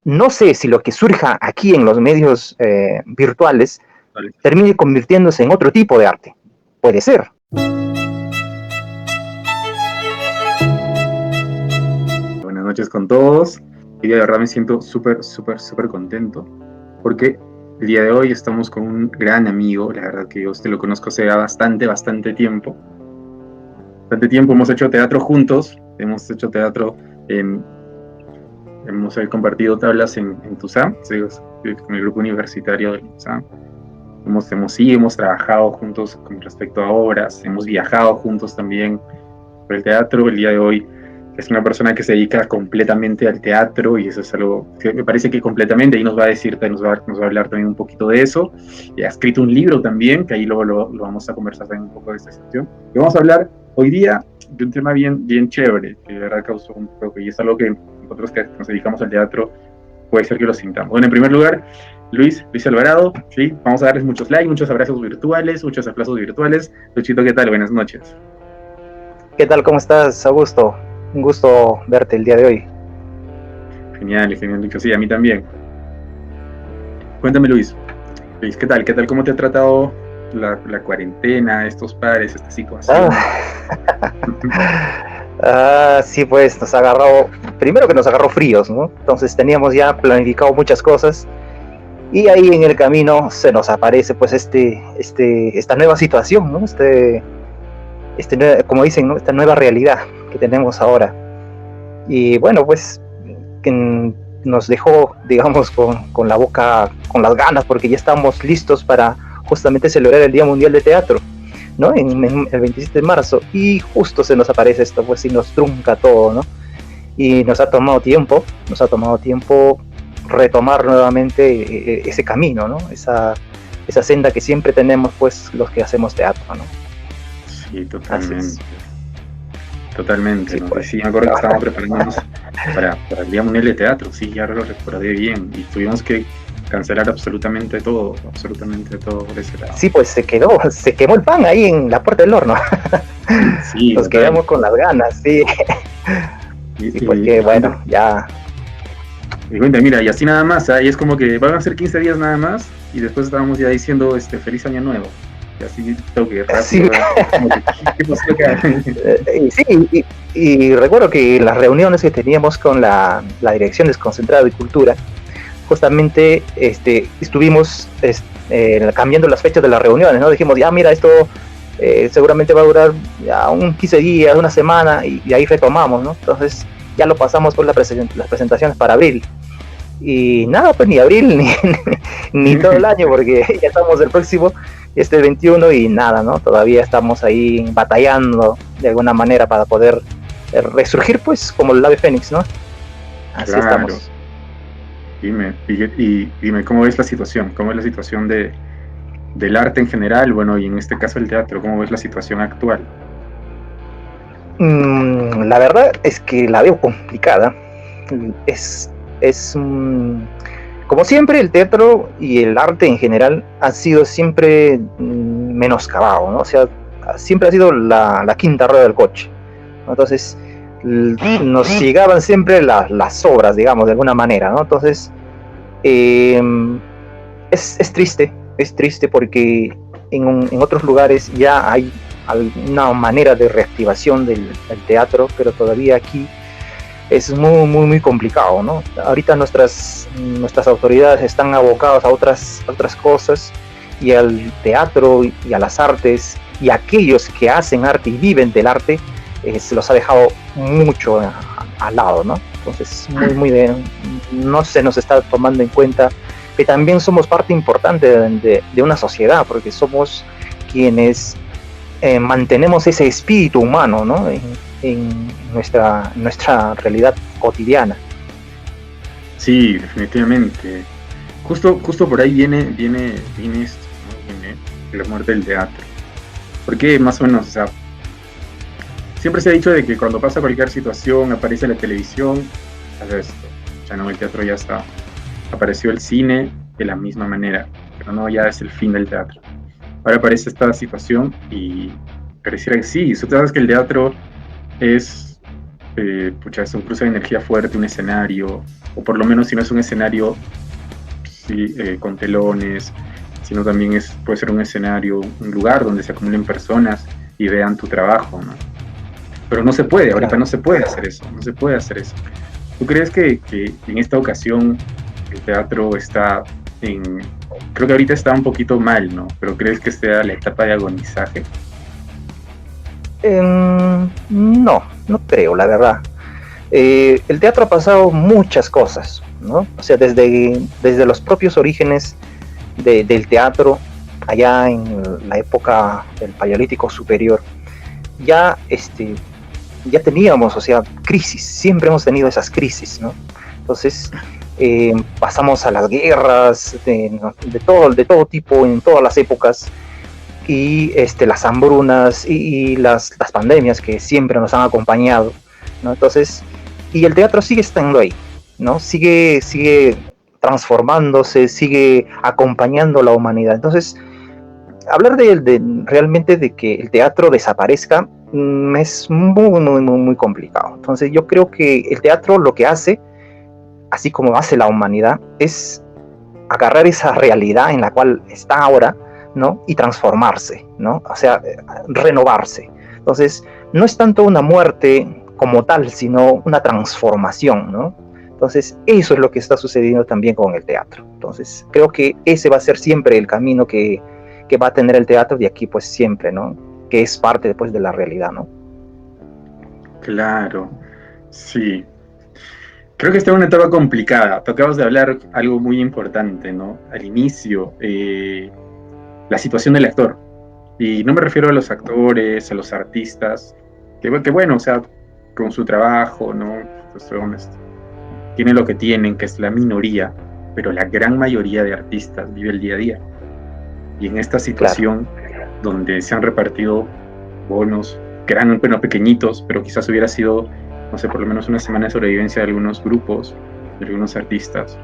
no sé si lo que surja aquí en los medios virtuales Vale. termine convirtiéndose en otro tipo de arte. Puede ser. Buenas noches con todos. Hoy día de verdad me siento súper contento porque el día de hoy estamos con un gran amigo. La verdad que yo usted lo conozco hace bastante tiempo. Bastante tiempo hemos hecho teatro juntos. Hemos hecho teatro hemos compartido tablas en TUSAM, con el grupo universitario de TUSAM. Hemos trabajado juntos con respecto a obras, hemos viajado juntos también por el teatro. El día de hoy es una persona que se dedica completamente al teatro y eso es algo que me parece que completamente, ahí nos va a hablar también un poquito de eso. Y ha escrito un libro también, que ahí luego lo vamos a conversar también un poco de esta sección. Y vamos a hablar hoy día de un tema bien chévere, que de verdad causó un poco, y es algo que nosotros que nos dedicamos al teatro puede ser que lo sintamos. Bueno, en primer lugar, Luis Alvarado, ¿sí? Vamos a darles muchos likes, muchos abrazos virtuales, muchos aplausos virtuales. Luchito, ¿qué tal? Buenas noches. ¿Qué tal? ¿Cómo estás, Augusto? Un gusto verte el día de hoy. Genial, Lucho. Sí, a mí también. Cuéntame, Luis, ¿qué tal? ¿Cómo te ha tratado la cuarentena, estos padres, esta situación? Sí, pues nos agarró, primero que nos agarró fríos, ¿no? Entonces teníamos ya planificado muchas cosas y ahí en el camino se nos aparece pues esta nueva situación, ¿no? Como dicen, ¿no? Esta nueva realidad que tenemos ahora. Y bueno, pues que nos dejó, digamos, con la boca, con las ganas, porque ya estamos listos para justamente celebrar el Día Mundial de Teatro, ¿no? En el 27 de marzo, y justo se nos aparece esto, pues, y nos trunca todo, ¿no? Y nos ha tomado tiempo retomar nuevamente ese camino, ¿no? Esa senda que siempre tenemos, pues, los que hacemos teatro, ¿no? Sí, totalmente. Totalmente, sí, ¿no? pues. Sí, me acuerdo que estábamos preparándonos para el Día Mundial de Teatro, sí, ya lo recordé bien, y tuvimos que cancelar absolutamente todo por ese lado. Sí, pues se quemó el pan ahí en la puerta del horno. Sí, nos quedamos con las ganas, sí. Sí, porque bueno, ya. Y cuenta, mira, y así nada más, ahí es como que van a ser 15 días nada más, y después estábamos ya diciendo feliz año nuevo. Y así toque rápido. Sí. ¿Qué pasó acá? Sí, y recuerdo que las reuniones que teníamos con la Dirección Desconcentrada de Cultura, justamente estuvimos cambiando las fechas de las reuniones, ¿no? Dijimos, ya mira, esto seguramente va a durar ya un 15 días, una semana, y ahí retomamos, ¿no? Entonces ya lo pasamos por las presentaciones para abril. Y nada, pues ni abril, ni todo el año, porque ya estamos el próximo, 21, y nada, ¿no? Todavía estamos ahí batallando de alguna manera para poder resurgir, pues, como el ave fénix, ¿no? Así claro. Estamos. Dime, ¿cómo ves la situación? ¿Cómo es la situación del arte en general? Bueno, y en este caso el teatro, ¿cómo ves la situación actual? La verdad es que la veo complicada. Como siempre, el teatro y el arte en general ha sido siempre menoscabado, ¿no? O sea, siempre ha sido la quinta rueda del coche. Entonces, nos llegaban siempre las obras, digamos, de alguna manera, ¿no? Entonces, es triste porque en otros lugares ya hay una manera de reactivación del teatro, pero todavía aquí es muy complicado, ¿no? Ahorita nuestras autoridades están abocadas a otras cosas, y al teatro y a las artes, y a aquellos que hacen arte y viven del arte, se los ha dejado mucho al lado, ¿no? Entonces, no se nos está tomando en cuenta que también somos parte importante de una sociedad, porque somos quienes mantenemos ese espíritu humano, ¿no? En nuestra realidad cotidiana. Sí, definitivamente. Justo por ahí viene esto, ¿no? Viene la muerte del teatro. Porque más o menos, o sea, siempre se ha dicho de que cuando pasa cualquier situación, aparece la televisión, hace esto. Ya no, el teatro ya está. Apareció el cine de la misma manera, pero no, ya es el fin del teatro. Ahora aparece esta situación y pareciera que sí. Tú sabes que el teatro es un cruce de energía fuerte, un escenario, o por lo menos si no es un escenario sí, con telones, sino también puede ser un escenario, un lugar donde se acumulen personas y vean tu trabajo, ¿no? Pero no se puede, ahorita no se puede hacer eso, no se puede hacer eso. ¿Tú crees que en esta ocasión el teatro está creo que ahorita está un poquito mal, ¿no? Pero crees que sea la etapa de agonizaje? No creo, la verdad. El teatro ha pasado muchas cosas, ¿no? O sea, desde los propios orígenes del teatro, allá en la época del Paleolítico Superior, ya teníamos, o sea, crisis, siempre hemos tenido esas crisis, ¿no? Entonces, pasamos a las guerras de todo tipo, en todas las épocas, y las hambrunas y las pandemias que siempre nos han acompañado, ¿no? Entonces, y el teatro sigue estando ahí, ¿no? Sigue transformándose, sigue acompañando a la humanidad. Entonces, hablar realmente de que el teatro desaparezca es muy complicado. Entonces, yo creo que el teatro lo que hace, así como hace la humanidad, es agarrar esa realidad en la cual está ahora, ¿no? Y transformarse, ¿no? O sea, renovarse. Entonces, no es tanto una muerte como tal, sino una transformación, ¿no? Entonces, eso es lo que está sucediendo también con el teatro. Entonces, creo que ese va a ser siempre el camino que va a tener el teatro de aquí, pues siempre, ¿no? Que es parte después de la realidad, ¿no? Claro, sí. Creo que está en una etapa complicada. Tú acabas de hablar algo muy importante, ¿no? Al inicio, la situación del actor. Y no me refiero a los actores, a los artistas, que bueno, o sea, con su trabajo, ¿no? Pues tienen lo que tienen, que es la minoría, pero la gran mayoría de artistas vive el día a día. Y en esta situación, donde se han repartido bonos, que eran, bueno, pequeñitos, pero quizás hubiera sido, no sé, por lo menos una semana de sobrevivencia de algunos grupos, de algunos artistas.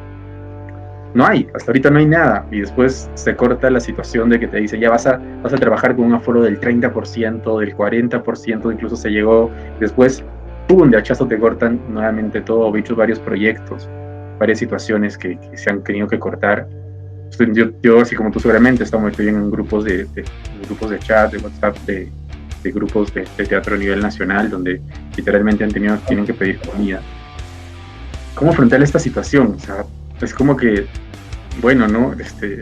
No hay, hasta ahorita no hay nada, y después se corta la situación de que te dice, ya vas a trabajar con un aforo del 30%, del 40%, incluso se llegó, después, ¡pum!, de hachazo te cortan nuevamente todo, he hecho varios proyectos, varias situaciones que se han tenido que cortar. Yo, así como tú seguramente, estoy en grupos de chat, de WhatsApp, de grupos de teatro a nivel nacional, donde literalmente tienen que pedir comida. ¿Cómo afrontar esta situación? O sea, es como que, bueno, ¿no?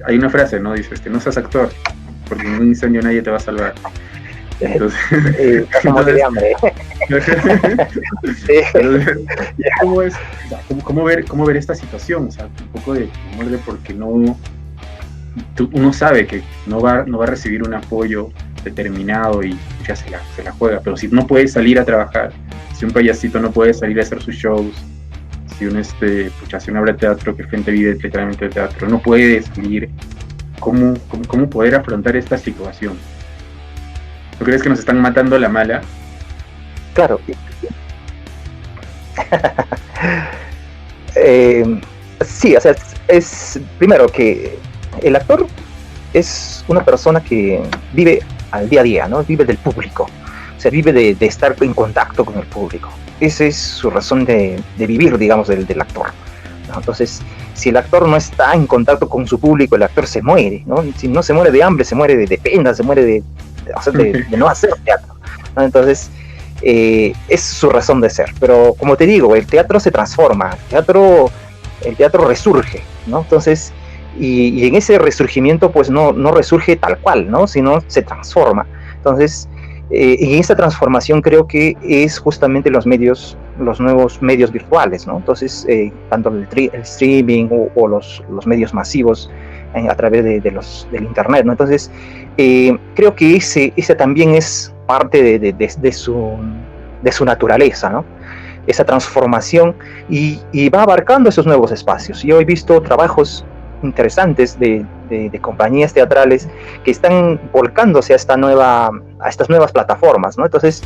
Hay una frase, ¿no? Dice, no seas actor, porque en un incendio nadie te va a salvar. Entonces, de hambre. ¿Cómo es? O sea, ¿cómo ver esta situación? O sea, un poco de muerde, porque uno sabe que no va a recibir un apoyo determinado y ya se la juega, pero si no puede salir a trabajar, si un payasito no puede salir a hacer sus shows, si si una obra de teatro que gente vive literalmente de teatro no puede salir, ¿cómo poder afrontar esta situación? ¿No crees que nos están matando a la mala? Claro. Sí, o sea, es primero que el actor es una persona que vive al día a día, ¿no? Vive del público, o sea, vive de estar en contacto con el público. Esa es su razón de vivir, digamos, del actor, ¿no? Entonces, si el actor no está en contacto con su público, el actor se muere, ¿no? Si no se muere de hambre, se muere de pena, se muere de no hacer teatro, ¿no? Entonces, es su razón de ser. Pero como te digo, el teatro se transforma, el teatro resurge, ¿no? Entonces, y en ese resurgimiento, pues no resurge tal cual, ¿no? Sino se transforma. Entonces, y esa transformación creo que es justamente los nuevos medios virtuales, ¿no? Entonces, tanto el streaming o los medios masivos a través del internet, ¿no? Entonces, creo que ese también es parte de su naturaleza, ¿no? Esa transformación y va abarcando esos nuevos espacios. Yo he visto trabajos interesantes de compañías teatrales que están volcándose a estas nuevas plataformas, ¿no? Entonces,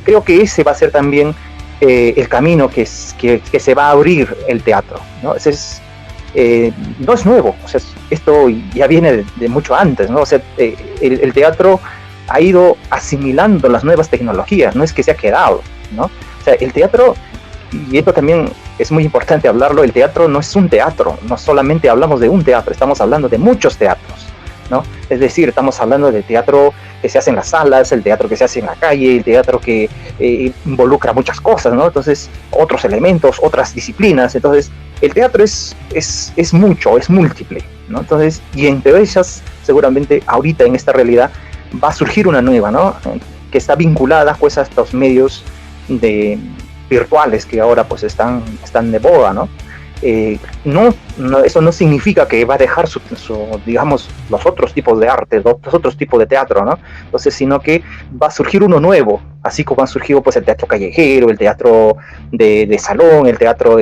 creo que ese va a ser también el camino que se va a abrir el teatro, ¿no? No es nuevo, o sea, esto ya viene de mucho antes, ¿no? O sea, el teatro ha ido asimilando las nuevas tecnologías, no es que se ha quedado, ¿no? O sea, el teatro, y esto también es muy importante hablarlo, el teatro no es un teatro, no solamente hablamos de un teatro, estamos hablando de muchos teatros, ¿no? Es decir, estamos hablando del teatro que se hace en las salas, el teatro que se hace en la calle, el teatro que involucra muchas cosas, ¿no? Entonces, otros elementos, otras disciplinas. Entonces, el teatro es mucho, es múltiple, ¿no? Entonces, y entre ellas, seguramente, ahorita en esta realidad, va a surgir una nueva, ¿no? Que está vinculada, pues, a estos medios virtuales que ahora, pues, están de moda, ¿no? Eso no significa que va a dejar digamos, los otros tipos de arte, los otros tipos de teatro, ¿no? Entonces, sino que va a surgir uno nuevo, así como han surgido, pues, el teatro callejero, el teatro de salón, el teatro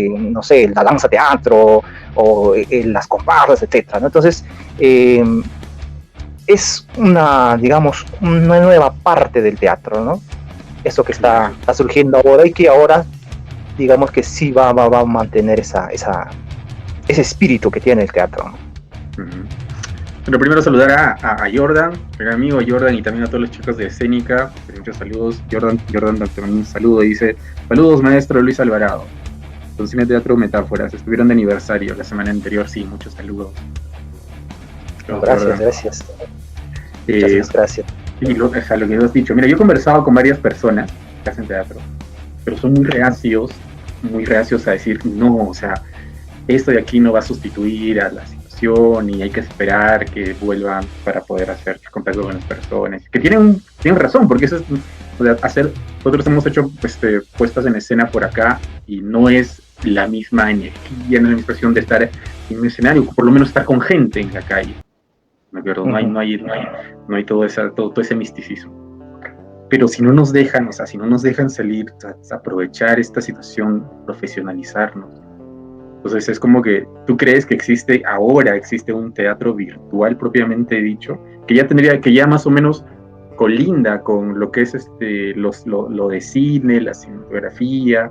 no sé, la danza teatro, o las comparsas, etcétera, ¿no? Entonces, es digamos, una nueva parte del teatro, ¿no? Eso que está surgiendo ahora y que ahora, digamos que sí va a mantener ese espíritu que tiene el teatro. Bueno, primero saludar a Jordan, el amigo Jordan, y también a todos los chicos de Escénica. Muchos saludos. Jordan te manda un saludo y dice: saludos, maestro Luis Alvarado. Con Cine Teatro Metáforas, estuvieron de aniversario la semana anterior. Sí, muchos saludos. Gracias. Muchas gracias. Y lo que has dicho, mira, yo he conversado con varias personas que hacen teatro, pero son muy reacios a decir, no, o sea, esto de aquí no va a sustituir a la situación y hay que esperar que vuelvan para poder hacer contacto con las personas, que tienen razón, porque eso es, o sea, nosotros hemos hecho puestas en escena por acá y no es la misma energía, no es la misma expresión de estar en un escenario, por lo menos estar con gente en la calle, ¿me acuerdo? No hay todo ese misticismo. Pero si no nos dejan, si no nos dejan salir, aprovechar esta situación, profesionalizarnos. Entonces es como que tú crees que existe un teatro virtual propiamente dicho, que ya más o menos colinda con lo que es lo de cine, la cinematografía.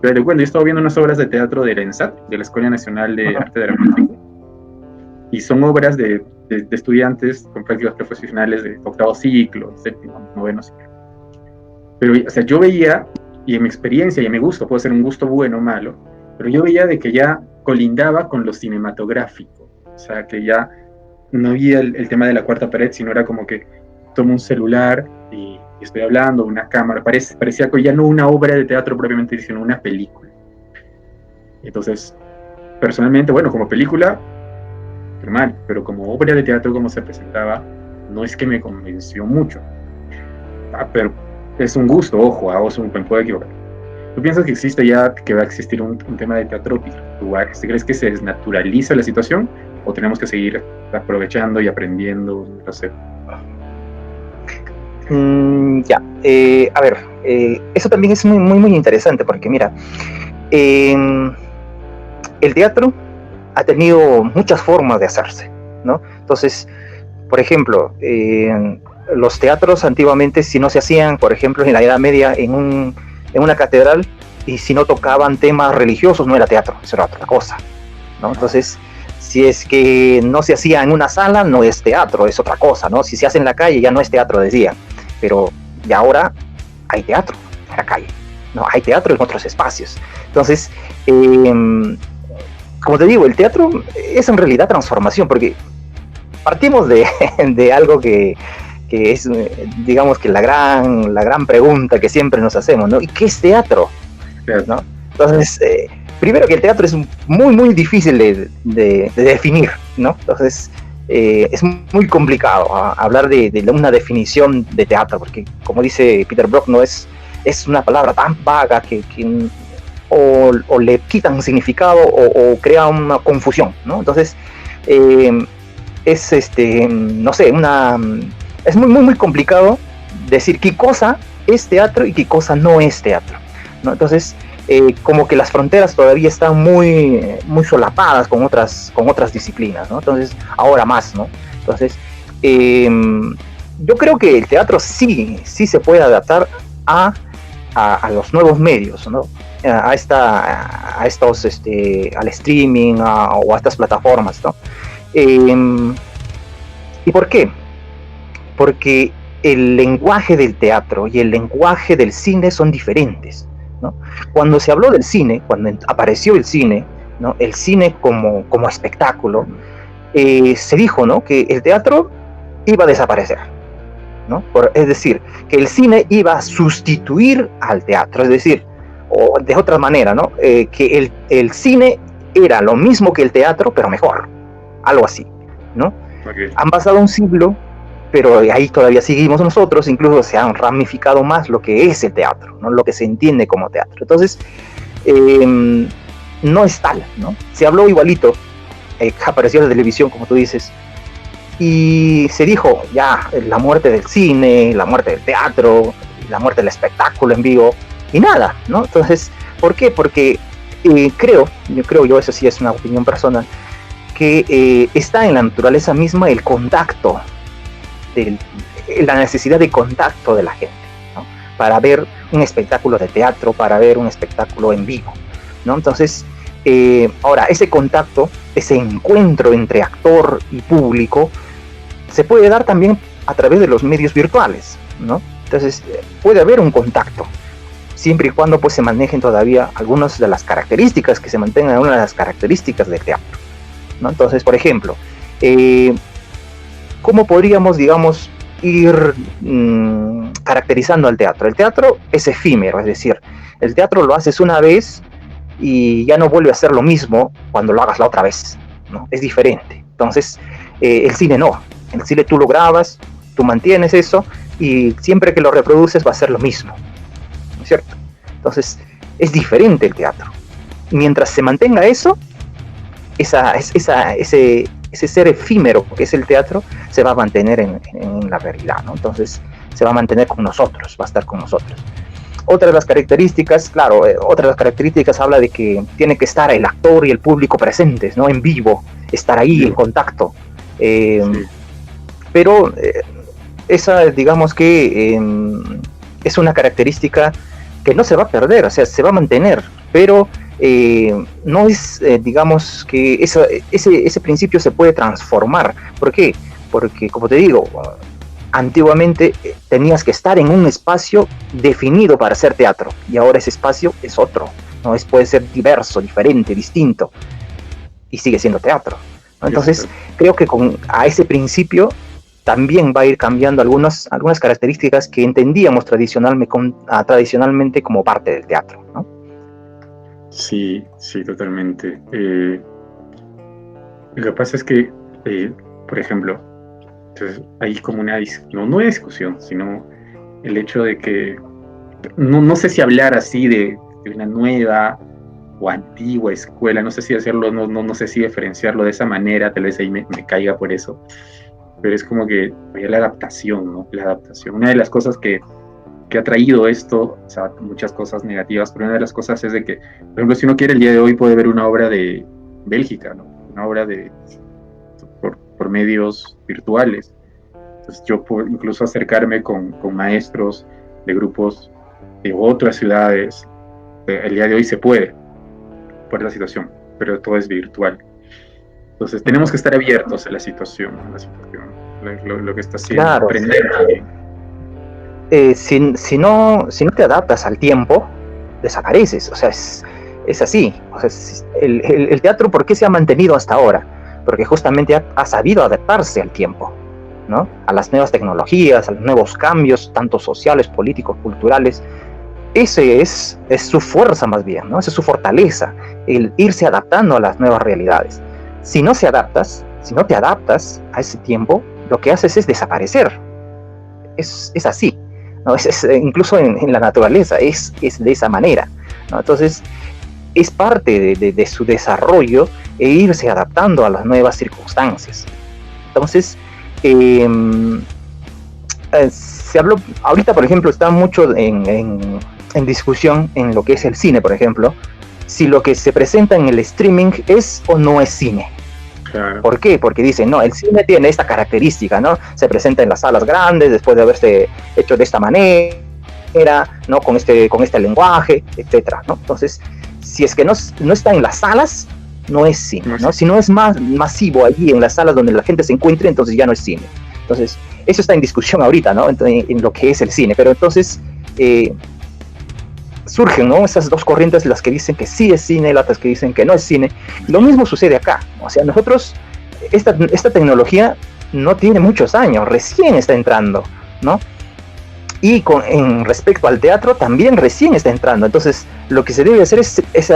Pero bueno, yo estaba viendo unas obras de teatro de la ENSAT, de la Escuela Nacional de Arte Dramático, y son obras de estudiantes con prácticas profesionales de octavo ciclo, séptimo, noveno ciclo. Pero, o sea, yo veía, y en mi experiencia, y en mi gusto, puede ser un gusto bueno o malo, pero yo veía de que ya colindaba con lo cinematográfico. O sea, que ya no había el tema de la cuarta pared, sino era como que tomo un celular y estoy hablando, una cámara. Parecía que ya no una obra de teatro propiamente, sino una película. Entonces, personalmente, bueno, como película, normal, pero como obra de teatro, como se presentaba, no es que me convenció mucho. Pero es un gusto, ojo, me puedo equivocar. ¿Tú piensas que va a existir un tema de teatro virtual? ¿Crees que se desnaturaliza la situación o tenemos que seguir aprovechando y aprendiendo? No sé. A ver, eso también es muy, muy, muy interesante porque mira, el teatro ha tenido muchas formas de hacerse, ¿no? Entonces, por ejemplo, los teatros antiguamente, si no se hacían, por ejemplo, en la Edad Media, en una catedral, y si no tocaban temas religiosos, no era teatro, eso era otra cosa, ¿no? Entonces, si es que no se hacía en una sala, no es teatro, es otra cosa, ¿no? Si se hace en la calle, ya no es teatro, decían. Pero ya ahora hay teatro en la calle, ¿no? Hay teatro en otros espacios. Entonces, como te digo, el teatro es en realidad transformación, porque partimos de algo que es, digamos, que la gran pregunta que siempre nos hacemos, ¿no? ¿Y qué es teatro? ¿No? Entonces, primero que el teatro es muy, muy difícil de definir, ¿no? Entonces, es muy complicado hablar de una definición de teatro, porque, como dice Peter Brook, no es una palabra tan vaga que o le quitan significado o crea una confusión, ¿no? Entonces, no sé, es muy, muy, muy complicado decir qué cosa es teatro y qué cosa no es teatro, ¿no? Entonces, como que las fronteras todavía están muy, muy solapadas con otras disciplinas, ¿no? Entonces, ahora más, ¿no? Entonces, yo creo que el teatro sí se puede adaptar a los nuevos medios, ¿no? Al streaming o a estas plataformas, ¿no? ¿Y por qué? Porque el lenguaje del teatro y el lenguaje del cine son diferentes, ¿no? Cuando se habló del cine, cuando apareció el cine, ¿no? El cine como espectáculo, se dijo, ¿no? Que el teatro iba a desaparecer, ¿no? Es decir, que el cine iba a sustituir al teatro, es decir, o de otra manera, ¿no? Que el cine era lo mismo que el teatro, pero mejor, algo así, ¿no? Okay. Han pasado un siglo, pero ahí todavía seguimos nosotros, incluso se han ramificado más lo que es el teatro, ¿no? Lo que se entiende como teatro. Entonces, no es tal, ¿no? Se habló igualito, apareció en la televisión, como tú dices, y se dijo, ya, la muerte del cine, la muerte del teatro, la muerte del espectáculo en vivo, y nada, ¿no? Entonces, ¿por qué? Porque yo, eso sí es una opinión personal, que está en la naturaleza misma el contacto, la necesidad de contacto de la gente, ¿no? Para ver un espectáculo de teatro, para ver un espectáculo en vivo, ¿no? Entonces, ahora, ese contacto, ese encuentro entre actor y público, se puede dar también a través de los medios virtuales, ¿no? Entonces, puede haber un contacto, siempre y cuando pues se manejen todavía algunas de las características, que se mantengan una de las características del teatro, ¿no? Entonces, por ejemplo, ¿cómo podríamos, digamos, ir caracterizando al teatro? El teatro es efímero, es decir, el teatro lo haces una vez y ya no vuelve a ser lo mismo cuando lo hagas la otra vez, ¿no? Es diferente. Entonces, el cine no. El cine tú lo grabas, tú mantienes eso y siempre que lo reproduces va a ser lo mismo, ¿no es cierto? Entonces, es diferente el teatro. Mientras se mantenga eso, ese ser efímero que es el teatro se va a mantener en la realidad, ¿no? Entonces, se va a mantener con nosotros, va a estar con nosotros. Otra de las características, claro, habla de que tiene que estar el actor y el público presentes, ¿no? En vivo, estar ahí en contacto. Sí. Pero esa, digamos que es una característica que no se va a perder, o sea, se va a mantener, pero no es, digamos que ese principio se puede transformar. ¿Por qué? Porque, como te digo, antiguamente tenías que estar en un espacio definido para hacer teatro, y ahora ese espacio es otro, ¿no? Puede ser diverso, diferente, distinto, y sigue siendo teatro, ¿no? Entonces, creo que a ese principio también va a ir cambiando algunas características que entendíamos tradicionalmente como parte del teatro, ¿no? Sí, totalmente. Lo que pasa es que, por ejemplo, entonces hay como una discusión, sino el hecho de que no sé si hablar así de una nueva o antigua escuela, no sé si hacerlo, no sé si diferenciarlo de esa manera, tal vez ahí me caiga por eso, pero es como que la adaptación, ¿no? La adaptación. Una de las cosas que ha traído esto, o sea, muchas cosas negativas, pero una de las cosas es de que, por ejemplo, si uno quiere el día de hoy puede ver una obra de Bélgica, ¿no? Una obra por medios virtuales. Entonces yo puedo incluso acercarme con maestros de grupos de otras ciudades. El día de hoy se puede, por la situación, pero todo es virtual. Entonces tenemos que estar abiertos a la situación, lo que está haciendo, claro, aprender también. Si no te adaptas al tiempo, desapareces, o sea, es así. O sea, el teatro, ¿por qué se ha mantenido hasta ahora? Porque justamente ha sabido adaptarse al tiempo, ¿no? A las nuevas tecnologías, a los nuevos cambios, tanto sociales, políticos, culturales. Ese es su fuerza más bien, ¿no? Esa es su fortaleza, el irse adaptando a las nuevas realidades. Si no te adaptas a ese tiempo, lo que haces es desaparecer. Es así, ¿no? Incluso en la naturaleza es de esa manera, ¿no? Entonces, es parte de su desarrollo e irse adaptando a las nuevas circunstancias. Entonces, se habló, ahorita por ejemplo, está mucho en discusión en lo que es el cine, por ejemplo, si lo que se presenta en el streaming es o no es cine. Claro. ¿Por qué? Porque dicen, no, el cine tiene esta característica, ¿no? Se presenta en las salas grandes después de haberse hecho de esta manera, ¿no? Con este lenguaje, etcétera, ¿no? Entonces, si es que no está en las salas, no es cine, ¿no? Si no es más masivo allí en las salas donde la gente se encuentre, entonces ya no es cine. Entonces, eso está en discusión ahorita, ¿no? En lo que es el cine. Pero entonces, surgen, ¿no? Esas dos corrientes, las que dicen que sí es cine, las otras que dicen que no es cine. Lo mismo sucede acá. O sea, nosotros, esta tecnología no tiene muchos años, recién está entrando, ¿no? Y en respecto al teatro también recién está entrando. Entonces lo que se debe hacer es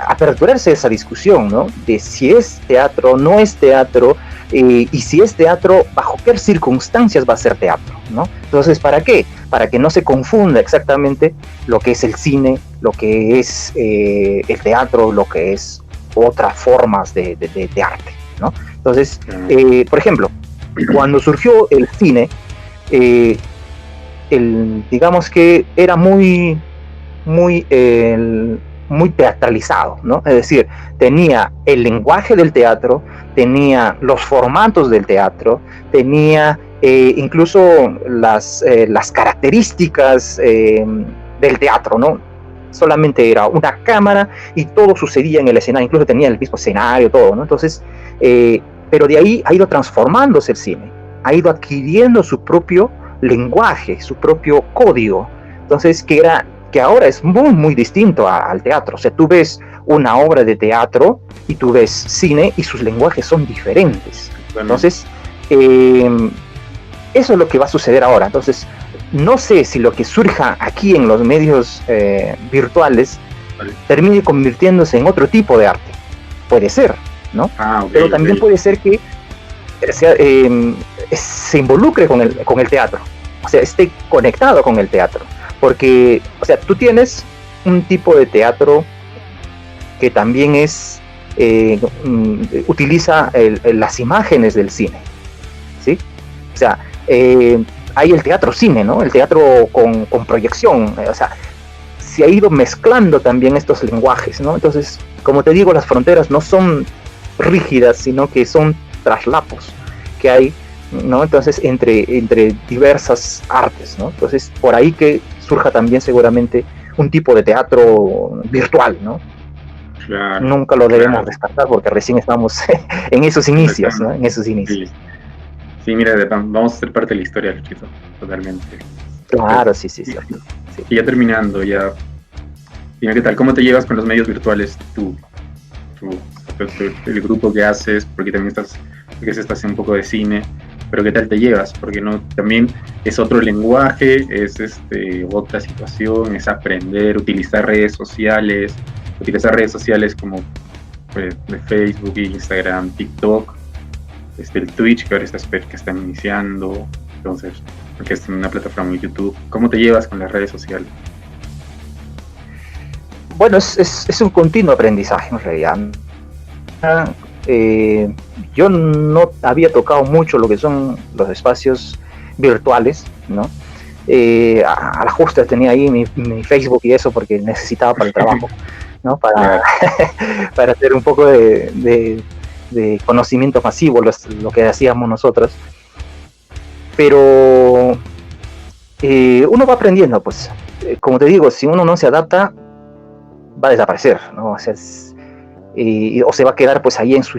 aperturarse a esa discusión, ¿no? De si es teatro, no es teatro, y si es teatro, bajo qué circunstancias va a ser teatro, ¿no? Entonces, ¿para qué? Para que no se confunda exactamente lo que es el cine, lo que es el teatro, lo que es otras formas de arte, ¿no? Entonces, por ejemplo, cuando surgió el cine, digamos que era muy teatralizado, ¿no? Es decir, tenía el lenguaje del teatro, tenía los formatos del teatro, tenía incluso las características del teatro, ¿no? Solamente era una cámara y todo sucedía en el escenario, incluso tenía el mismo escenario, todo, ¿no? Entonces, pero de ahí ha ido transformándose el cine, ha ido adquiriendo su propio lenguaje, su propio código. Entonces, que ahora es muy distinto al teatro. O sea, tú ves una obra de teatro y tú ves cine y sus lenguajes son diferentes. Entonces, eso es lo que va a suceder ahora. Entonces, no sé si lo que surja aquí en los medios virtuales termine convirtiéndose en otro tipo de arte. Puede ser, ¿no? Pero también puede ser que se involucre con el teatro, o sea, esté conectado con el teatro, porque, o sea, tú tienes un tipo de teatro que también utiliza las imágenes del cine, ¿sí? O sea, hay el teatro cine, ¿no? El teatro con proyección, o sea, se ha ido mezclando también estos lenguajes, ¿no? Entonces, como te digo, las fronteras no son rígidas, sino que son traslapos que hay, ¿no? Entonces, entre diversas artes, ¿no? Entonces, por ahí que surja también seguramente un tipo de teatro virtual, ¿no? Claro, nunca lo debemos descartar porque recién estamos en esos inicios, ¿no? En esos inicios. Sí, mira, vamos a ser parte de la historia, Luchito, totalmente. Claro, sí. Y ya terminando, dime qué tal, ¿cómo te llevas con los medios virtuales tú? El grupo que haces, porque también estás haciendo un poco de cine, pero ¿qué tal te llevas? Porque no, también es otro lenguaje, es otra situación, es aprender, utilizar redes sociales como pues, de Facebook, Instagram, TikTok, el Twitch que ahora que están iniciando, entonces, porque es una plataforma de YouTube. ¿Cómo te llevas con las redes sociales? Bueno, es un continuo aprendizaje en realidad. Yo no había tocado mucho lo que son los espacios virtuales, ¿no? A la justa tenía ahí mi Facebook y eso porque necesitaba para el trabajo, ¿no? Para hacer un poco de conocimiento masivo, lo que hacíamos nosotros. Pero uno va aprendiendo, pues, como te digo, si uno no se adapta, va a desaparecer, ¿no? O sea, o se va a quedar pues ahí en su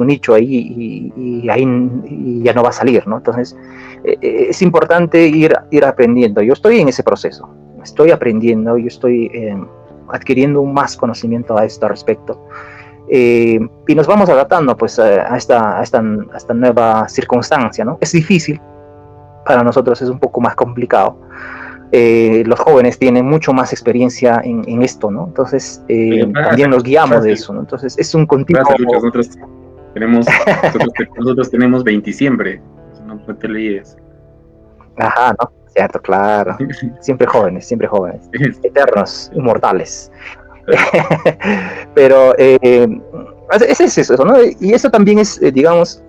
nicho ahí y ahí y ya no va a salir, ¿no? Entonces es importante ir aprendiendo. Yo estoy en ese proceso, estoy aprendiendo, yo estoy adquiriendo más conocimiento a esto respecto y nos vamos adaptando pues a esta nueva circunstancia, ¿no? Es difícil, para nosotros es un poco más complicado. Los jóvenes tienen mucho más experiencia en esto, ¿no? Entonces también nos guiamos de eso, ¿no? Entonces es un continuo. Nosotros tenemos 20 siempre, no te lees. Ajá, ¿no? Cierto, claro. Siempre jóvenes, eternos, inmortales. Pero es eso, ¿no? Y eso también es, digamos,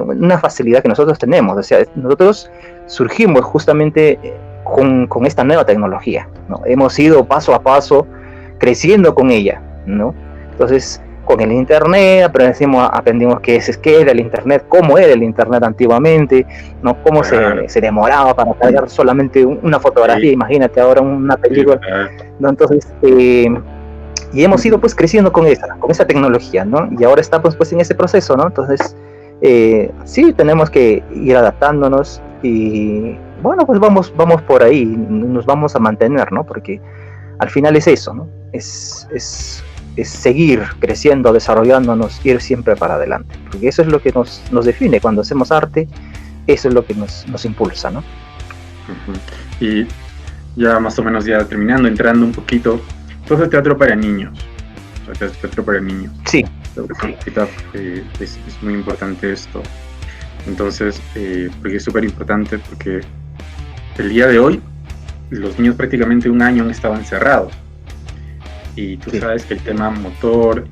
una facilidad que nosotros tenemos. O sea, nosotros surgimos justamente con esta nueva tecnología, ¿no? Hemos ido paso a paso creciendo con ella, ¿no? Entonces, con el internet aprendimos qué era el internet, cómo era el internet antiguamente, ¿no? Cómo se demoraba para cargar solamente una fotografía, imagínate ahora una película, ¿no? Entonces, y hemos ido pues creciendo con esa tecnología, ¿no? Y ahora estamos pues en ese proceso, ¿no? Entonces, sí, tenemos que ir adaptándonos y bueno, pues vamos por ahí, nos vamos a mantener, ¿no? Porque al final es eso, ¿no? Es seguir creciendo, desarrollándonos, ir siempre para adelante, porque eso es lo que nos define cuando hacemos arte, eso es lo que nos impulsa, ¿no? Uh-huh. Y ya más o menos ya terminando, entrando un poquito, entonces teatro para niños, teatro para niños. Sí. Es muy importante esto, entonces, porque es súper importante, porque el día de hoy los niños prácticamente un año han estado encerrados. Y tú sabes que el tema motor,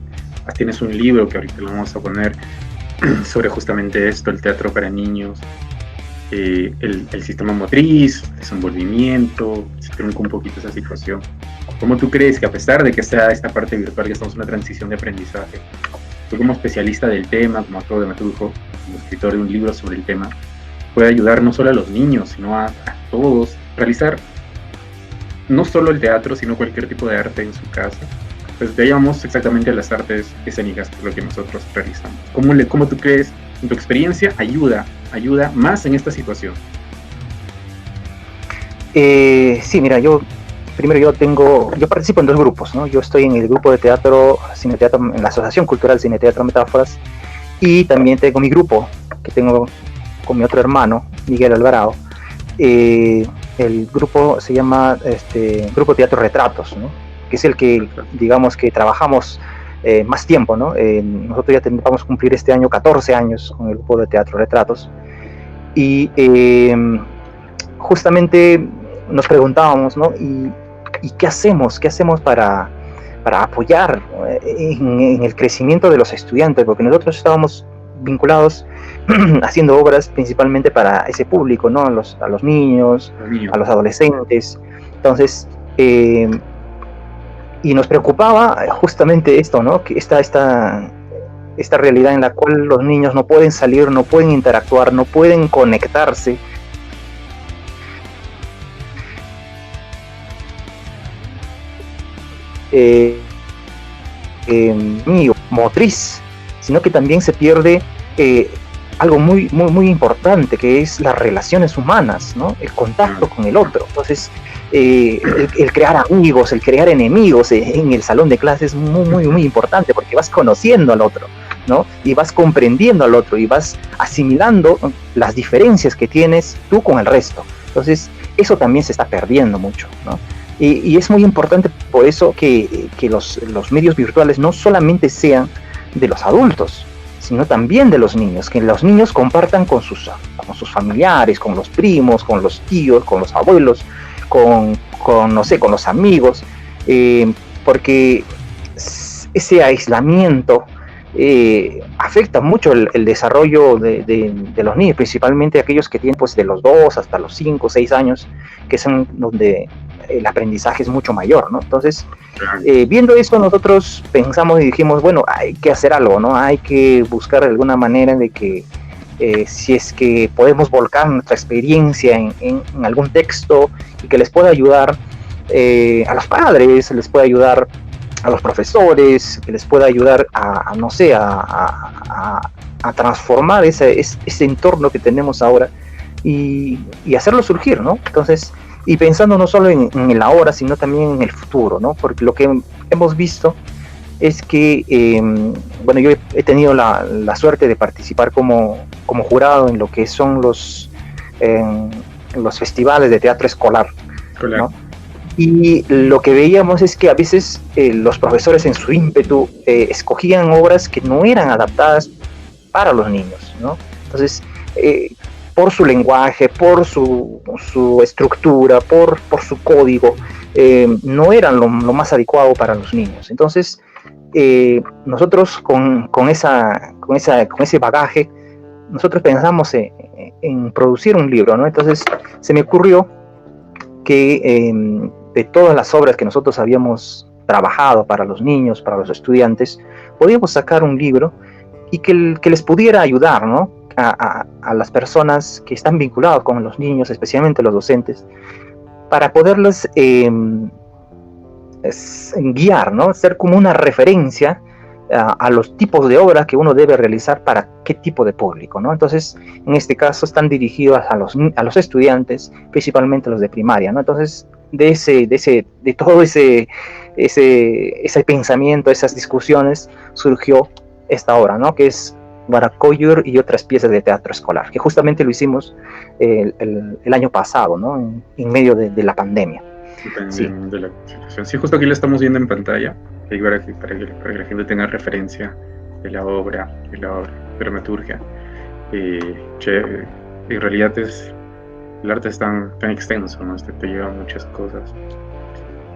tienes un libro que ahorita lo vamos a poner sobre justamente esto, el teatro para niños, el sistema motriz, desenvolvimiento, se trunca un poquito esa situación. ¿Cómo tú crees que a pesar de que sea esta parte virtual, que estamos en una transición de aprendizaje, tú como especialista del tema, como actor de dramaturgo, como escritor de un libro sobre el tema, puede ayudar no solo a los niños, sino a todos, realizar no solo el teatro, sino cualquier tipo de arte en su casa? Pues de ahí vamos exactamente a las artes escénicas, que es lo que nosotros realizamos. ¿Cómo tú crees, en tu experiencia, ayuda más en esta situación? Sí, mira, yo participo en 2 grupos, ¿no? Yo estoy en el grupo de teatro, cineteatro, en la Asociación Cultural Cineteatro Metáforas, y también tengo mi grupo, que tengo con mi otro hermano, Miguel Alvarado. El grupo se llama Grupo Teatro Retratos, ¿no? Que es el que, digamos, que trabajamos más tiempo, ¿no? Nosotros ya vamos a cumplir este año 14 años con el grupo de Teatro Retratos, y justamente nos preguntábamos, ¿no? ¿Y qué hacemos para apoyar en el crecimiento de los estudiantes? Porque nosotros estábamos vinculados haciendo obras principalmente para ese público, ¿no? A los niños, a los adolescentes. Entonces, y nos preocupaba justamente esto, ¿no? Que esta realidad en la cual los niños no pueden salir, no pueden interactuar, no pueden conectarse. Motriz, sino que también se pierde algo muy, muy, muy importante, que es las relaciones humanas, ¿no? El contacto con el otro. Entonces, el crear amigos, el crear enemigos en el salón de clases es muy, muy, muy importante, porque vas conociendo al otro, ¿no? Y vas comprendiendo al otro y vas asimilando las diferencias que tienes tú con el resto. Entonces, eso también se está perdiendo mucho, ¿no? Y es muy importante por eso que los medios virtuales no solamente sean de los adultos, sino también de los niños, que los niños compartan con sus familiares, con los primos, con los tíos, con los abuelos, con los amigos, porque ese aislamiento afecta mucho el desarrollo de los niños, principalmente aquellos que tienen pues de los 2 hasta los 5 o 6 años, que son donde el aprendizaje es mucho mayor, ¿no? Entonces, viendo esto, nosotros pensamos y dijimos, bueno, hay que hacer algo, ¿no? Hay que buscar alguna manera de que si es que podemos volcar nuestra experiencia en algún texto y que les pueda ayudar a los padres, les pueda ayudar a los profesores, que les pueda ayudar a transformar ese entorno que tenemos ahora y hacerlo surgir, ¿no? Entonces, y pensando no solo en el ahora, sino también en el futuro, ¿no? Porque lo que hemos visto es que, bueno, yo he tenido la suerte de participar como jurado en lo que son los festivales de teatro escolar, ¿no? Y lo que veíamos es que a veces los profesores en su ímpetu escogían obras que no eran adaptadas para los niños, ¿no? Entonces, por su lenguaje, por su estructura, por su código, no eran lo más adecuado para los niños. Entonces, nosotros con ese bagaje, nosotros pensamos en producir un libro, ¿no? Entonces, se me ocurrió que de todas las obras que nosotros habíamos trabajado para los niños, para los estudiantes, podíamos sacar un libro y que les pudiera ayudar, ¿no? A las personas que están vinculadas con los niños, especialmente los docentes, para poderles guiar, ¿no? Ser como una referencia a los tipos de obras que uno debe realizar para qué tipo de público, ¿no? Entonces, en este caso están dirigidos a los estudiantes, principalmente los de primaria, ¿no? Entonces, de todo ese pensamiento, esas discusiones, surgió esta obra, ¿no? Que es Guaracoyur y otras piezas de teatro escolar, que justamente lo hicimos el año pasado, ¿no? En medio de la pandemia. Sí. De la situación. Sí, justo aquí la estamos viendo en pantalla, para que la gente tenga referencia de la obra dramaturgia. En realidad el arte es tan extenso, ¿no? Te lleva a muchas cosas.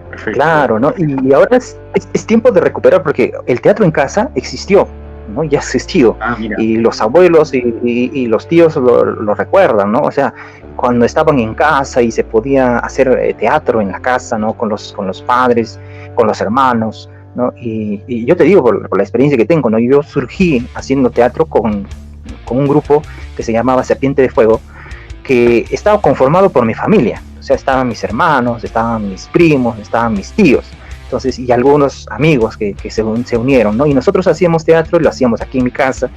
Perfecto. Claro, ¿no? Y ahora es tiempo de recuperar, porque el teatro en casa existió, ¿no? Ya ha existido. Y los abuelos y los tíos lo recuerdan, ¿no? O sea, cuando estaban en casa y se podía hacer teatro en la casa, ¿no? Con los padres, con los hermanos, ¿no? Y yo te digo, por la experiencia que tengo, ¿no? Yo surgí haciendo teatro con un grupo que se llamaba Serpiente de Fuego, que estaba conformado por mi familia. O sea, estaban mis hermanos, estaban mis primos, estaban mis tíos. Entonces, y algunos amigos que se unieron, ¿no? Y nosotros hacíamos teatro y lo hacíamos aquí en mi casa,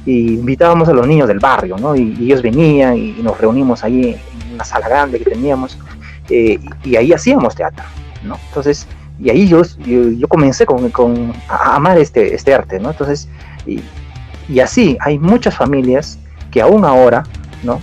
y invitábamos a los niños del barrio, ¿no? Y ellos venían y nos reunimos ahí en una sala grande que teníamos, y ahí hacíamos teatro, ¿no? Entonces, y ahí yo comencé a amar este arte, ¿no? Entonces, y así hay muchas familias que aún ahora, ¿no?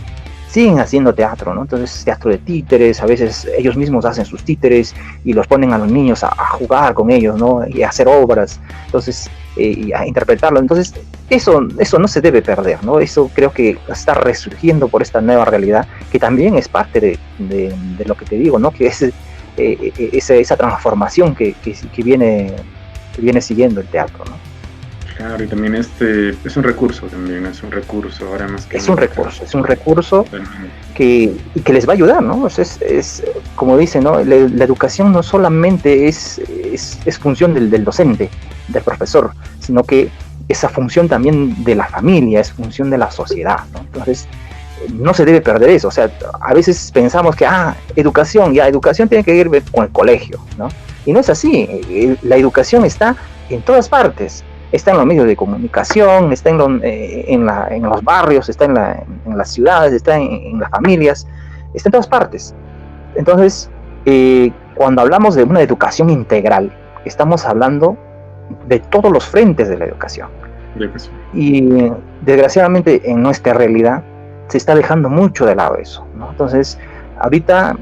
Siguen haciendo teatro, ¿no? Entonces, teatro de títeres, a veces ellos mismos hacen sus títeres y los ponen a los niños a jugar con ellos, ¿no? Y a hacer obras, entonces, y a interpretarlo. Entonces, eso no se debe perder, ¿no? Eso creo que está resurgiendo por esta nueva realidad, que también es parte de lo que te digo, ¿no? Que es esa transformación que viene siguiendo el teatro, ¿no? Claro, y también es un recurso ahora más que nunca. Es un recurso que les va a ayudar, ¿no? Es como dicen, ¿no? La educación no solamente es función del docente, del profesor, sino que esa función también de la familia, es función de la sociedad, ¿no? Entonces, no se debe perder eso. O sea, a veces pensamos que, educación tiene que ir con el colegio, ¿no? Y no es así. La educación está en todas partes. Está en los medios de comunicación, está en los barrios, está en las ciudades, está en las familias, está en todas partes. Entonces, cuando hablamos de una educación integral, estamos hablando de todos los frentes de la educación. Y desgraciadamente en nuestra realidad se está dejando mucho de lado eso, ¿no? Entonces, ahorita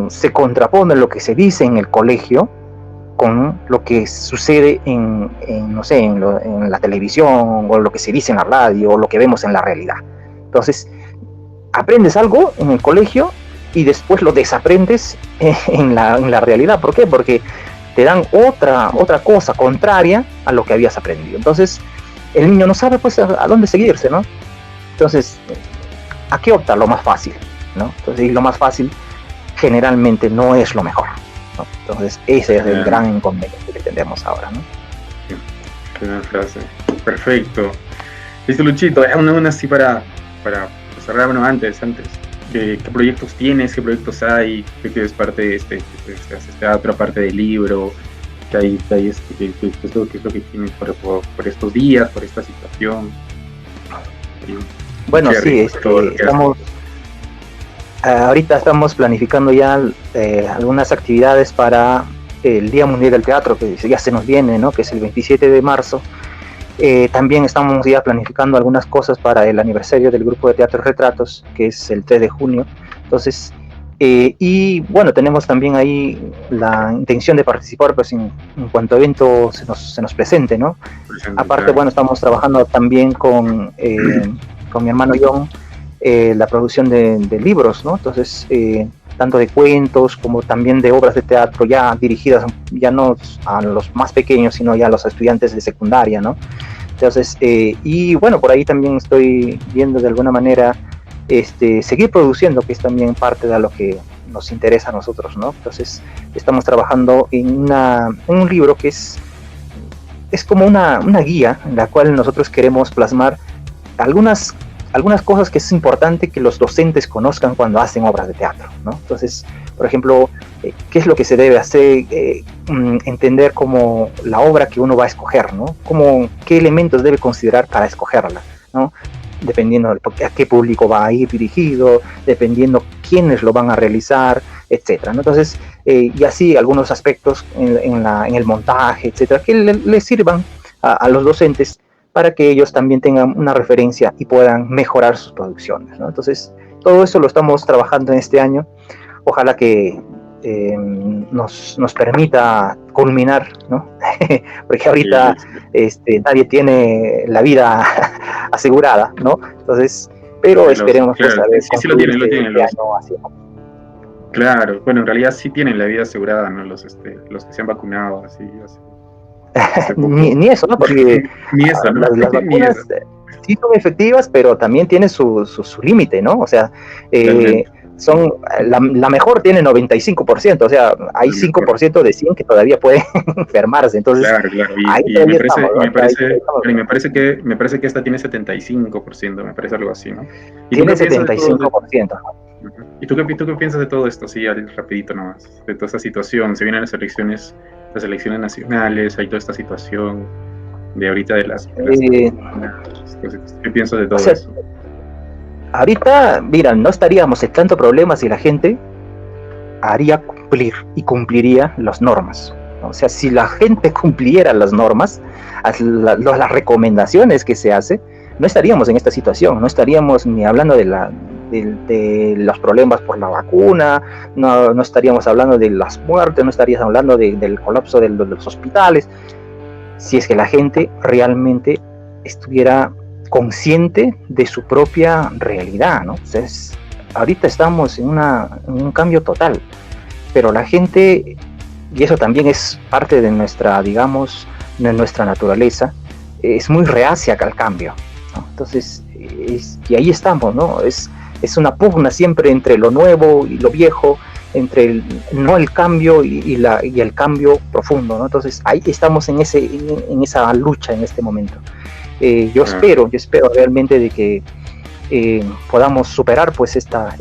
se contrapone lo que se dice en el colegio con lo que sucede en la televisión, o lo que se dice en la radio, o lo que vemos en la realidad. Entonces, aprendes algo en el colegio y después lo desaprendes en la realidad. ¿Por qué? Porque te dan otra cosa contraria a lo que habías aprendido. Entonces, el niño no sabe pues a dónde seguirse, ¿no? Entonces, ¿a qué opta? Lo más fácil, ¿no? Entonces, y lo más fácil generalmente no es lo mejor, ¿no? Entonces, ese es el gran inconveniente que tenemos ahora, ¿no? Qué buena frase. Perfecto. Listo, Luchito, una así para cerrar, bueno, antes. ¿Qué proyectos tienes? ¿Qué proyectos hay? ¿Qué es parte de este teatro, parte del libro? ¿Qué es lo que tienes por estos días, por esta situación? Bueno, sí, ahorita estamos planificando ya algunas actividades para el Día Mundial del Teatro, que ya se nos viene, ¿no? Que es el 27 de marzo. También estamos ya planificando algunas cosas para el aniversario del grupo de teatro Retratos, que es el 3 de junio. Entonces, y bueno, tenemos también ahí la intención de participar pues en cuanto evento se nos presente, ¿no? Aparte, bueno, estamos trabajando también con mi hermano John, la producción de libros, ¿no? Entonces, tanto de cuentos como también de obras de teatro ya dirigidas ya no a los más pequeños, sino ya a los estudiantes de secundaria, ¿no? Entonces, y bueno, por ahí también estoy viendo de alguna manera seguir produciendo, que es también parte de lo que nos interesa a nosotros, ¿no? Entonces, estamos trabajando en un libro que es como una guía en la cual nosotros queremos plasmar algunas cosas que es importante que los docentes conozcan cuando hacen obras de teatro, ¿no? Entonces, por ejemplo, ¿qué es lo que se debe hacer? Entender como la obra que uno va a escoger, ¿no? ¿Qué elementos debe considerar para escogerla, ¿no? dependiendo a qué público va a ir dirigido, dependiendo quiénes lo van a realizar, etcétera, ¿no? Entonces, y así algunos aspectos en el montaje, etcétera, que les sirvan a los docentes para que ellos también tengan una referencia y puedan mejorar sus producciones, ¿no? Entonces, todo eso lo estamos trabajando en este año. Ojalá que nos permita culminar, ¿no? Porque ahorita nadie tiene la vida asegurada, ¿no? Entonces, pero esperemos pues a ver sí lo tienen año así, ¿no? Claro, bueno, en realidad sí tienen la vida asegurada, ¿no? Los que se han vacunado, así. ni eso, ¿no? Porque ni eso, ¿no? las vacunas sí son efectivas, pero también tiene su límite, ¿no? O sea, son la mejor tiene 95%, o sea, hay 5% de 100 que todavía pueden enfermarse, entonces claro. Y me parece que esta tiene 75%, me parece algo así, ¿no? Tiene 75%. ¿Y tú qué piensas de todo esto? Sí, rapidito nomás, de toda esta situación. Se vienen las elecciones nacionales, hay toda esta situación de ahorita de las ¿qué piensas de todo eso? Ahorita, mira, no estaríamos en tanto problema si la gente haría cumplir y cumpliría las normas. O sea, si la gente cumpliera las normas, las recomendaciones que se hace, no estaríamos en esta situación, no estaríamos ni hablando de los problemas por la vacuna, no estaríamos hablando de las muertes, no estaríamos hablando del colapso de los hospitales, si es que la gente realmente estuviera consciente de su propia realidad, ¿no? Entonces, ahorita estamos en un cambio total, pero la gente, y eso también es parte de nuestra, digamos, de nuestra naturaleza, es muy reacia al cambio, ¿no? Entonces, y ahí estamos, ¿no? Es una pugna siempre entre lo nuevo y lo viejo, entre el cambio y el cambio profundo, ¿no? Entonces, ahí estamos en esa lucha en este momento. Yo espero realmente de que podamos superar pues esta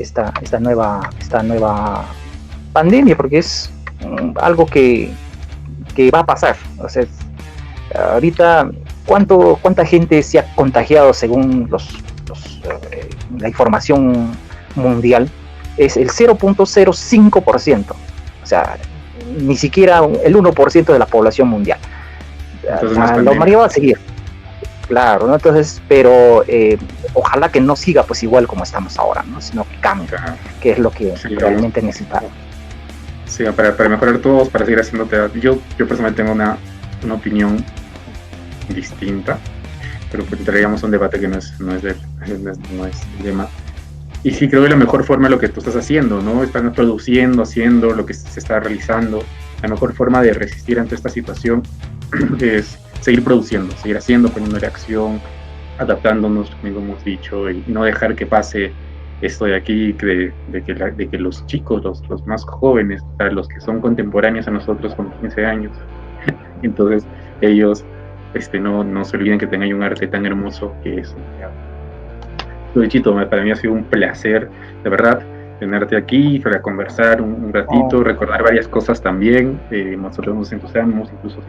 nueva pandemia, porque es algo que va a pasar. O sea, ahorita cuánta gente se ha contagiado según la información mundial, es el 0.05%, o sea, ni siquiera el 1% de la población mundial. La humanidad va a seguir. Claro, ¿no? Entonces, pero ojalá que no siga pues igual como estamos ahora, ¿no? Sino que cambie, que es lo que realmente necesitamos. Sí, para mejorar todos, para seguir haciendo teatro. Yo personalmente tengo una opinión distinta, pero pues entraríamos a un debate que no es el tema. Y sí, creo que la mejor forma es lo que tú estás haciendo, ¿no? Estás produciendo, haciendo lo que se está realizando. La mejor forma de resistir ante esta situación es seguir produciendo, seguir haciendo, poniendo acción, adaptándonos, como hemos dicho, y no dejar que pase esto de aquí, de que los chicos, los más jóvenes, o sea, los que son contemporáneos a nosotros con 15 años, entonces ellos no se olviden que tengan un arte tan hermoso que es el teatro. Luchito, para mí ha sido un placer, de verdad, tenerte aquí para conversar un ratito, recordar varias cosas también. Nosotros nos entusiasmamos, incluso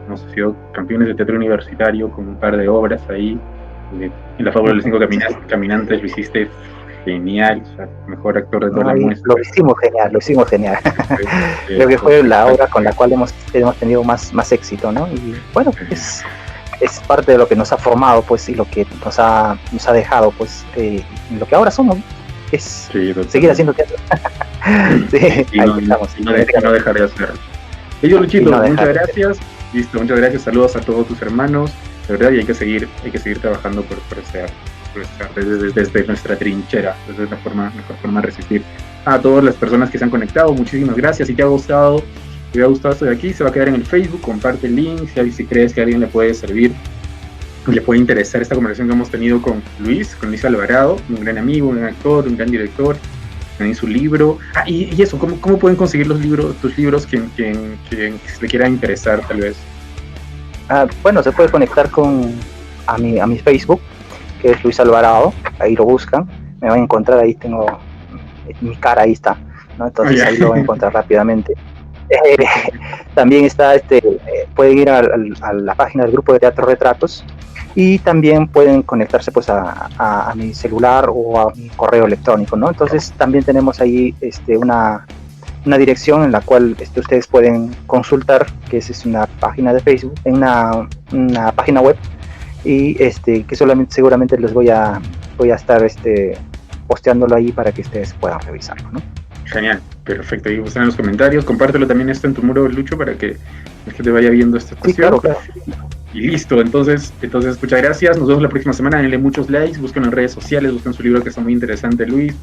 hemos sido campeones de teatro universitario con un par de obras ahí. En la Fábula de los 5 Caminantes lo hiciste genial, o sea, mejor actor de toda la muestra. Lo hicimos genial. Creo que fue la obra con la cual hemos tenido más éxito, ¿no? Y bueno, es parte de lo que nos ha formado, pues, y lo que nos ha dejado, pues, lo que ahora somos, es seguir haciendo teatro. No dejar de hacerlo. Y yo, Luchito, muchas gracias. Listo, muchas gracias, saludos a todos tus hermanos, de verdad, y hay que seguir trabajando por este arte, desde nuestra trinchera, desde la mejor forma de resistir. A todas las personas que se han conectado, muchísimas gracias. Si te ha gustado esto de aquí, se va a quedar en el Facebook, comparte el link, si crees que a alguien le puede servir, le puede interesar esta conversación que hemos tenido con Luis Alvarado, un gran amigo, un gran actor, un gran director, también su libro. Y eso, ¿cómo pueden conseguir tus libros quien se le quiera interesar tal vez? Bueno, se puede conectar a mi Facebook, que es Luis Alvarado, ahí lo buscan, me van a encontrar, ahí tengo mi cara, ahí está, ¿no? Entonces ahí lo van a encontrar rápidamente. También está pueden ir a la página del grupo de Teatro Retratos y también pueden conectarse pues a mi celular o a mi correo electrónico, ¿no? Entonces también tenemos ahí una dirección en la cual ustedes pueden consultar, que es una página de Facebook, una página web, y que seguramente les voy a estar posteándolo ahí para que ustedes puedan revisarlo, ¿no? Genial, perfecto. Ahí están en los comentarios. Compártelo también esto en tu muro, Lucho, para que la gente vaya viendo esta cuestión. Sí, claro. Y listo, entonces muchas gracias. Nos vemos la próxima semana. Denle muchos likes, busquen en redes sociales, busquen su libro que está muy interesante, Luis.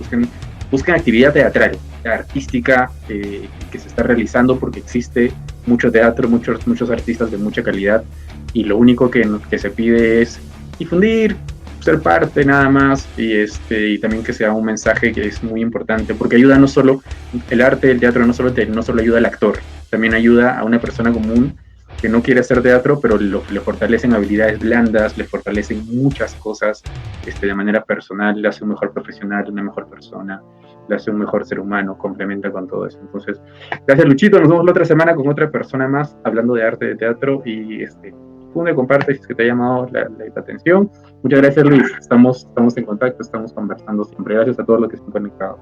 Busquen actividad teatral, artística, que se está realizando, porque existe mucho teatro, muchos artistas de mucha calidad, y lo único que se pide es difundir, ser parte nada más, y también que sea un mensaje que es muy importante, porque ayuda no solo el arte, el teatro no solo ayuda al actor, también ayuda a una persona común que no quiere hacer teatro, pero le fortalecen habilidades blandas, le fortalecen muchas cosas de manera personal, le hace un mejor profesional, una mejor persona, le hace un mejor ser humano, complementa con todo eso. Entonces, gracias, Luchito, nos vemos la otra semana con otra persona más hablando de arte, de teatro, y difunde, comparte si es que te ha llamado la atención. Muchas gracias, Luis. Estamos en contacto, estamos conversando siempre. Gracias a todos los que están conectados.